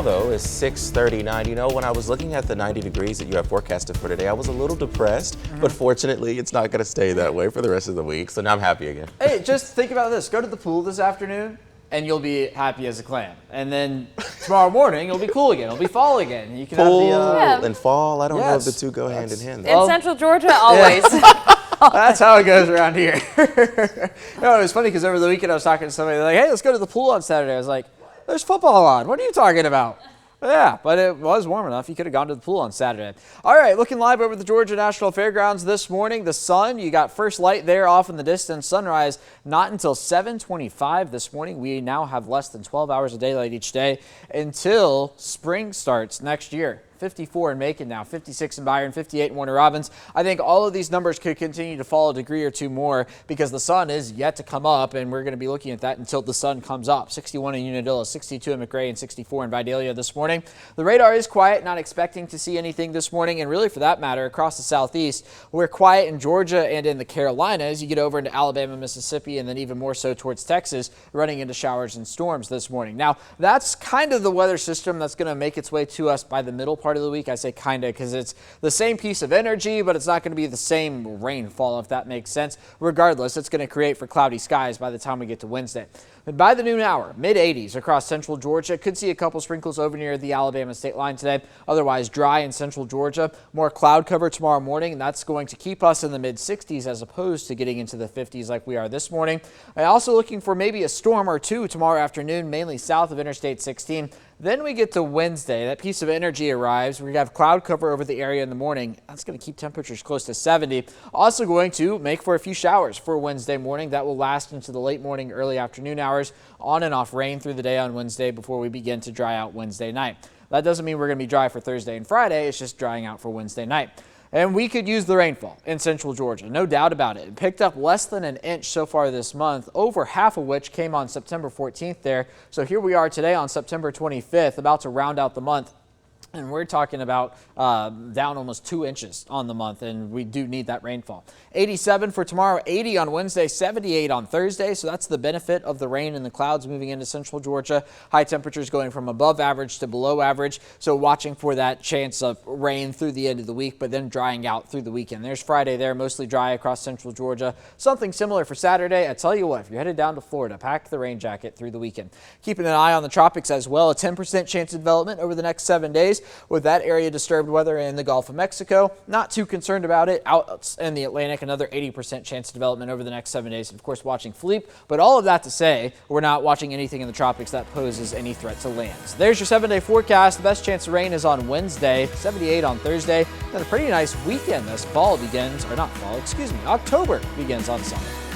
Though is 6:39. You know, when I was looking at the 90 degrees that you have forecasted for today, I was a little depressed, but fortunately it's not going to stay that way for the rest of the week, so now I'm happy again. Hey, just think about this. Go to the pool this afternoon and you'll be happy as a clam. And then tomorrow morning it'll be cool again. It'll be fall again. You can Pool have and fall, I don't know if the Yes. two go hand in hand. In Central Georgia, always. That's how it goes around here. No, it was funny because over the weekend I was talking to somebody like, hey, let's go to the pool on Saturday. I was like, there's football on. What are you talking about? Yeah, but it was warm enough. You could have gone to the pool on Saturday. All right, looking live over the Georgia National Fairgrounds this morning. The sun, you got first light there off in the distance. Sunrise not until 7:25 this morning. We now have less than 12 hours of daylight each day until spring starts next year. 54 in Macon now, 56 in Byron, 58 in Warner Robins. I think all of these numbers could continue to fall a degree or two more because the sun is yet to come up, and we're going to be looking at that until the sun comes up. 61 in Unadilla, 62 in McRae, and 64 in Vidalia this morning. The radar is quiet, not expecting to see anything this morning, and really for that matter, across the southeast, we're quiet in Georgia and in the Carolinas. You get over into Alabama, Mississippi, and then even more so towards Texas, running into showers and storms this morning. Now, that's kind of the weather system that's going to make its way to us by the middle part of the week. I say kind of because it's the same piece of energy, but it's not going to be the same rainfall, if that makes sense. Regardless, it's going to create for cloudy skies by the time we get to Wednesday. But by the noon hour, mid-80s across central Georgia. Could see a couple sprinkles over near the Alabama state line today. Otherwise dry in central Georgia. More cloud cover tomorrow morning, and that's going to keep us in the mid-60s as opposed to getting into the 50s like we are this morning. Also looking for maybe a storm or two tomorrow afternoon, mainly south of Interstate 16. Then we get to Wednesday. That piece of energy arrives. We're going to have cloud cover over the area in the morning. That's going to keep temperatures close to 70. Also going to make for a few showers for Wednesday morning. That will last into the late morning, early afternoon hours. On and off rain through the day on Wednesday before we begin to dry out Wednesday night. That doesn't mean we're going to be dry for Thursday and Friday. It's just drying out for Wednesday night. And we could use the rainfall in central Georgia, no doubt about it. It picked up less than an inch so far this month, over half of which came on September 14th there. So here we are today on September 25th, about to round out the month. And we're talking about down almost 2 inches on the month, and we do need that rainfall. 87 for tomorrow, 80 on Wednesday, 78 on Thursday. So that's the benefit of the rain and the clouds moving into central Georgia. High temperatures going from above average to below average. So watching for that chance of rain through the end of the week, but then drying out through the weekend. There's Friday there, mostly dry across central Georgia. Something similar for Saturday. I tell you what, if you're headed down to Florida, pack the rain jacket through the weekend. Keeping an eye on the tropics as well. A 10% chance of development over the next 7 days. With that area disturbed weather in the Gulf of Mexico, not too concerned about it. Out in the Atlantic, another 80% chance of development over the next 7 days. And of course, watching Philippe. But all of that to say, we're not watching anything in the tropics that poses any threat to land. So there's your 7-day forecast. The best chance of rain is on Wednesday, 78 on Thursday. Then a pretty nice weekend as fall begins, or not fall, excuse me, October begins on Sunday.